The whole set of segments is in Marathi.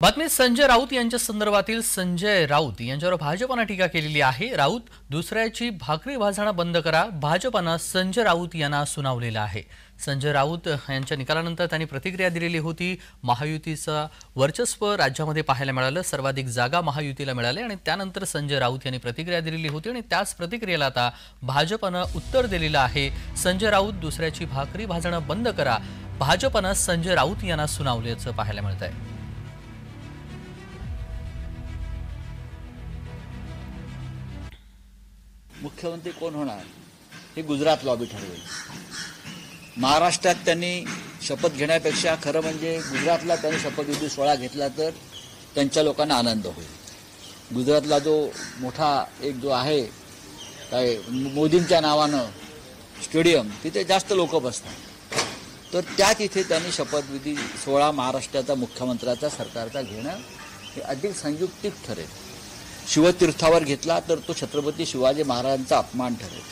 बातमी संजय राऊत यांच्या संदर्भातील संजय राऊत यांच्यावर भाजपने टीका केलेली आहे। राऊत दुसऱ्याची भाकरी भाजणं बंद करा, भाजपने संजय राऊत यांना सुनावलेलं आहे। संजय राऊत यांच्या निकालानंतर त्यांनी प्रतिक्रिया दिलेली होती। महायुतीचा वर्चस्व राज्यामध्ये पाहायला मिळालं, सर्वाधिक जागा महायुतीला मिळाल्या आणि त्यानंतर संजय राऊत यांनी प्रतिक्रिया दिलेली होती आणि त्याच प्रतिक्रियेला आता भाजपने उत्तर दिलेलं आहे। संजय राऊत दुसऱ्याची भाकरी भाजणं बंद करा, भाजपने संजय राऊत यांना सुनावल्याचं पाहायला मिळतंय। मुख्यमंत्री कोण होणार हे गुजरात लॉबी ठरवेल। महाराष्ट्रात त्यांनी शपथ घेण्यापेक्षा खरं म्हणजे गुजरातला त्यांनी शपथविधी सोहळा घेतला तर त्यांच्या लोकांना आनंद होईल। गुजरातला जो मोठा एक जो आहे काय मोदींच्या नावानं स्टेडियम, तिथे जास्त लोक बसतात, तर त्या तिथे त्यांनी शपथविधी सोहळा महाराष्ट्राचा मुख्यमंत्र्याचा सरकारचा घेणं हे अधिक संयुक्तिक ठरेल। शिवतीर्थावर घेतला तर तो छत्रपती शिवाजी महाराजांचा अपमान ठरेल,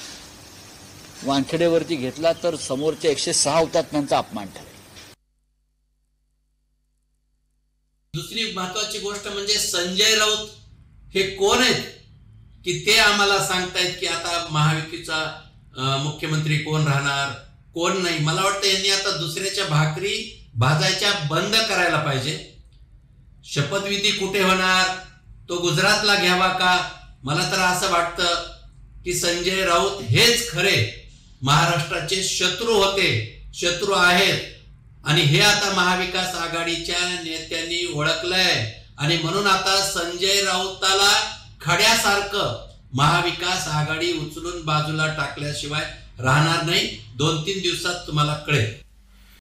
वानखेडेवरती घेतला तर समोरच्या 106 हुतात्म्यांचा अपमान ठरेल। दुसरी महत्वाची गोष्ट म्हणजे संजय राऊत हे कोण आहेत की ते आम्हाला सांगतायत की आता महायुतीचा मुख्यमंत्री कोण राहणार कोण नाही। मला वाटतं यांनी आता दुसऱ्याच्या भाकरी भाजायच्या बंद करायला पाहिजे। शपथविधी कुठे होणार, तो गुजरातला घ्यावा का? मला तर असं वाटतं की संजय राऊत हेच खरे महाराष्ट्राचे शत्रू होते, शत्रू आहेत आणि हे आता महाविकास आघाडीच्या नेत्यांनी ओळखलंय आणि म्हणून आता संजय राऊताला खड्यासारखं महाविकास आघाडी उचलून बाजूला टाकल्याशिवाय राहणार नाही। 2-3 दिवसात तुम्हाला कळेल।